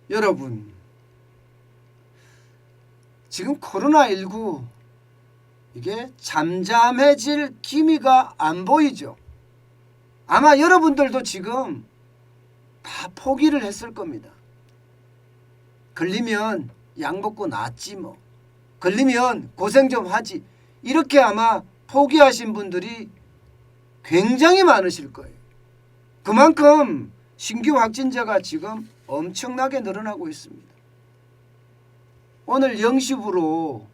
여러분, 지금 코로나19 이게 잠잠해질 기미가 안 보이죠. 아마 여러분들도 지금 다 포기를 했을 겁니다. 걸리면 약 먹고 낫지 뭐. 걸리면 고생 좀 하지. 이렇게 아마 포기하신 분들이 굉장히 많으실 거예요. 그만큼 신규 확진자가 지금 엄청나게 늘어나고 있습니다. 오늘 0시부로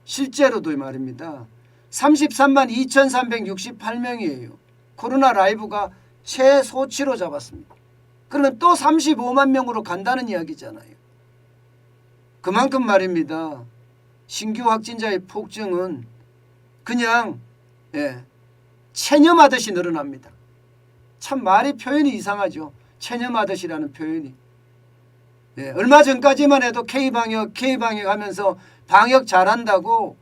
실제로도 말입니다. 33만 2,368명이에요. 코로나 라이브가 최소치로 잡았습니다. 그러면 또 35만 명으로 간다는 이야기잖아요. 그만큼 말입니다. 신규 확진자의 폭증은 그냥 체념하듯이 늘어납니다. 참 말이 표현이 이상하죠. 체념하듯이라는 표현이. 얼마 전까지만 해도 K방역 하면서 방역 잘한다고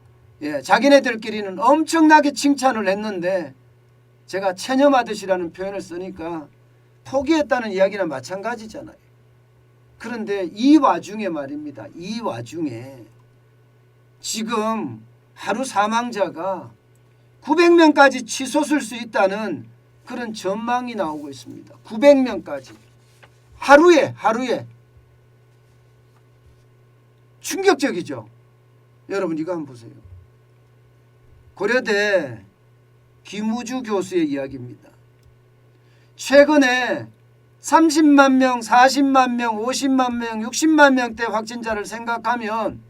자기네들끼리는 엄청나게 칭찬을 했는데 제가 체념하듯이라는 표현을 쓰니까 포기했다는 이야기나 마찬가지잖아요. 그런데 이 와중에 말입니다. 이 와중에 지금 하루 사망자가 900명까지 치솟을 수 있다는 그런 전망이 나오고 있습니다. 900명까지. 하루에. 충격적이죠. 여러분 이거 한번 보세요. 고려대 김우주 교수의 이야기입니다. 최근에 30만 명, 40만 명, 50만 명, 60만 명대 확진자를 생각하면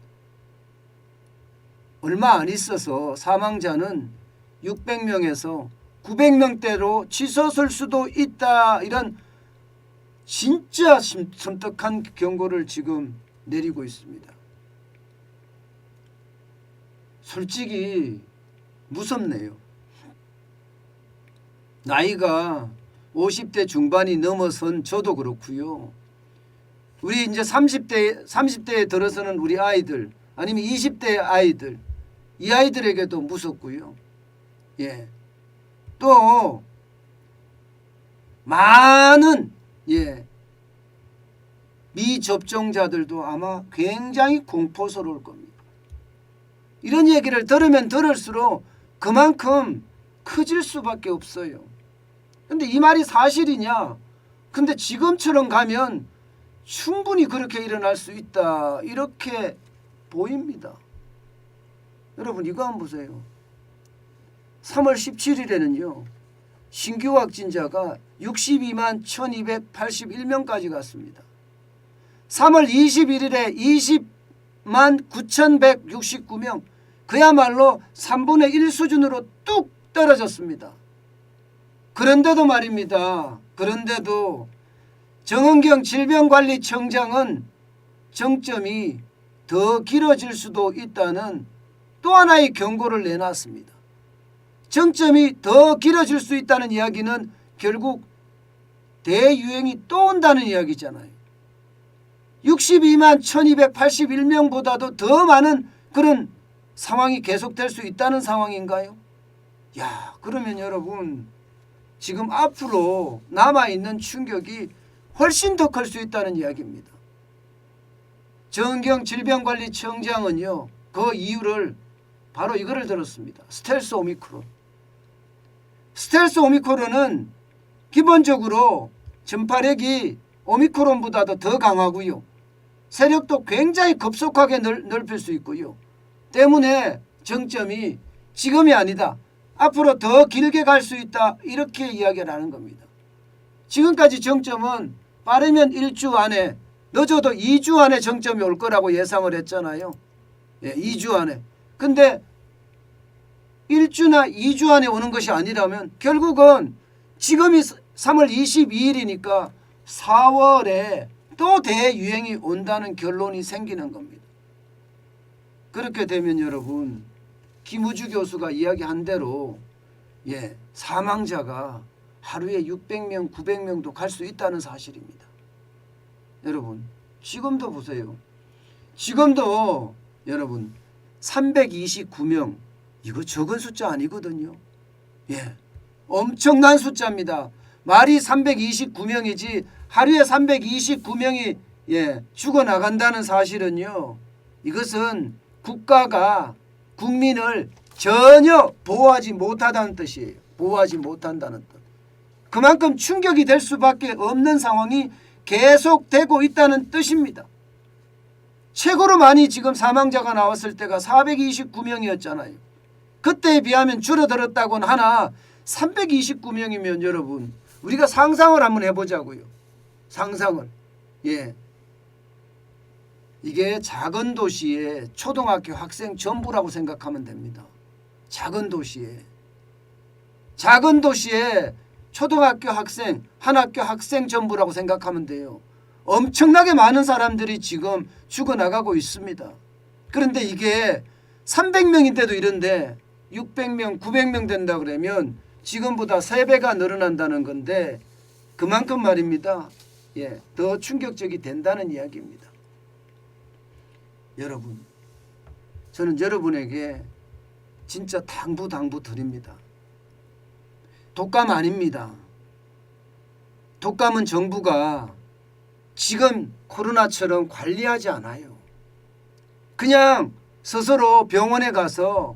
얼마 안 있어서 사망자는 600명에서 900명대로 치솟을 수도 있다. 이런 진짜 섬뜩한 경고를 지금 내리고 있습니다. 솔직히 무섭네요. 나이가 50대 중반이 넘어선 저도 그렇고요. 우리 이제 30대에 들어서는 우리 아이들 아니면 20대 아이들 이 아이들에게도 무섭고요. 또 많은 미접종자들도 아마 굉장히 공포스러울 겁니다. 이런 얘기를 들으면 들을수록 그만큼 커질 수밖에 없어요. 근데 이 말이 사실이냐? 근데 지금처럼 가면 충분히 그렇게 일어날 수 있다. 이렇게 보입니다. 여러분 이거 한번 보세요. 3월 17일에는요. 신규 확진자가 62만 1281명까지 갔습니다. 3월 21일에 20만 9169명 그야말로 3분의 1 수준으로 뚝 떨어졌습니다. 그런데도 말입니다. 그런데도 정은경 질병관리청장은 정점이 더 길어질 수도 있다는 또 하나의 경고를 내놨습니다. 정점이 더 길어질 수 있다는 이야기는 결국 대유행이 또 온다는 이야기잖아요. 62만 1281명보다도 더 많은 그런 상황이 계속될 수 있다는 상황인가요? 그러면 여러분 지금 앞으로 남아있는 충격이 훨씬 더 클 수 있다는 이야기입니다. 정은경 질병관리청장은요. 그 이유를 바로 이거를 들었습니다. 스텔스 오미크론. 스텔스 오미크론은 기본적으로 전파력이 오미크론보다도 더 강하고요. 세력도 굉장히 급속하게 넓힐 수 있고요. 때문에 정점이 지금이 아니다. 앞으로 더 길게 갈 수 있다. 이렇게 이야기를 하는 겁니다. 지금까지 정점은 빠르면 1주 안에 늦어도 2주 안에 정점이 올 거라고 예상을 했잖아요. 2주 안에. 근데 1주나 2주 안에 오는 것이 아니라면 결국은 지금이 3월 22일이니까 4월에 또 대유행이 온다는 결론이 생기는 겁니다. 그렇게 되면 여러분 김우주 교수가 이야기한 대로 사망자가 하루에 600명, 900명도 갈 수 있다는 사실입니다. 여러분 지금도 보세요. 지금도 여러분 329명 이거 적은 숫자 아니거든요. 엄청난 숫자입니다. 말이 329명이지 하루에 329명이 죽어나간다는 사실은요. 이것은 국가가 국민을 전혀 보호하지 못하다는 뜻이에요. 보호하지 못한다는 뜻. 그만큼 충격이 될 수밖에 없는 상황이 계속되고 있다는 뜻입니다. 최고로 많이 지금 사망자가 나왔을 때가 429명이었잖아요. 그때에 비하면 줄어들었다고는 하나 329명이면 여러분 우리가 상상을 한번 해보자고요. 상상을. 이게 작은 도시의 초등학교 학생 전부라고 생각하면 됩니다. 작은 도시에 초등학교 학생, 한 학교 학생 전부라고 생각하면 돼요. 엄청나게 많은 사람들이 지금 죽어나가고 있습니다. 그런데 이게 300명인데도 이런데 600명, 900명 된다 그러면 지금보다 3배가 늘어난다는 건데 그만큼 말입니다. 더 충격적이 된다는 이야기입니다. 여러분, 저는 여러분에게 진짜 당부 드립니다. 독감 아닙니다. 독감은 정부가 지금 코로나처럼 관리하지 않아요. 그냥 스스로 병원에 가서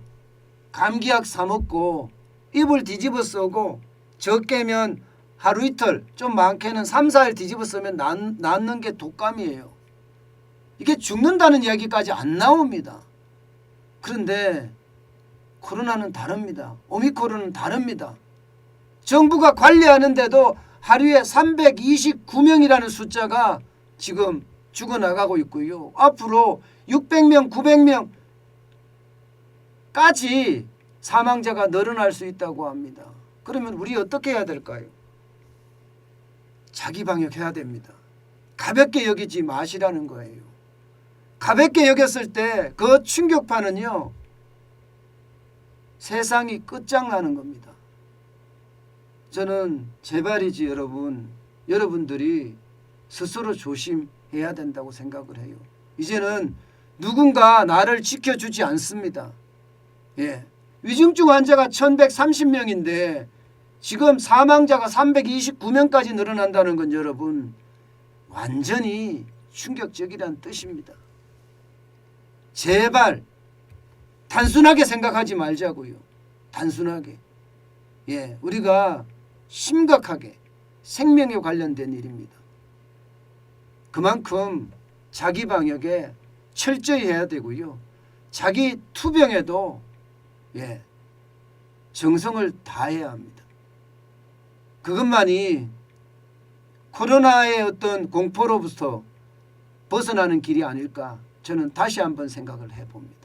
감기약 사 먹고 이불 뒤집어 쓰고 적게면 하루 이틀, 좀 많게는 3, 4일 뒤집어 쓰면 낫는 게 독감이에요. 이게 죽는다는 이야기까지 안 나옵니다. 그런데 코로나는 다릅니다. 오미크론은 다릅니다. 정부가 관리하는데도 하루에 329명이라는 숫자가 지금 죽어나가고 있고요. 앞으로 600명, 900명까지 사망자가 늘어날 수 있다고 합니다. 그러면 우리 어떻게 해야 될까요? 자기 방역해야 됩니다. 가볍게 여기지 마시라는 거예요. 가볍게 여겼을 때 그 충격파는요. 세상이 끝장나는 겁니다. 저는 제발이지 여러분들이 스스로 조심해야 된다고 생각을 해요. 이제는 누군가 나를 지켜주지 않습니다. 위중증 환자가 1130명인데 지금 사망자가 329명까지 늘어난다는 건 여러분 완전히 충격적이라는 뜻입니다. 제발 단순하게 생각하지 말자고요. 단순하게. 우리가 심각하게 생명에 관련된 일입니다. 그만큼 자기 방역에 철저히 해야 되고요. 자기 투병에도 정성을 다해야 합니다. 그것만이 코로나의 어떤 공포로부터 벗어나는 길이 아닐까 저는 다시 한번 생각을 해봅니다.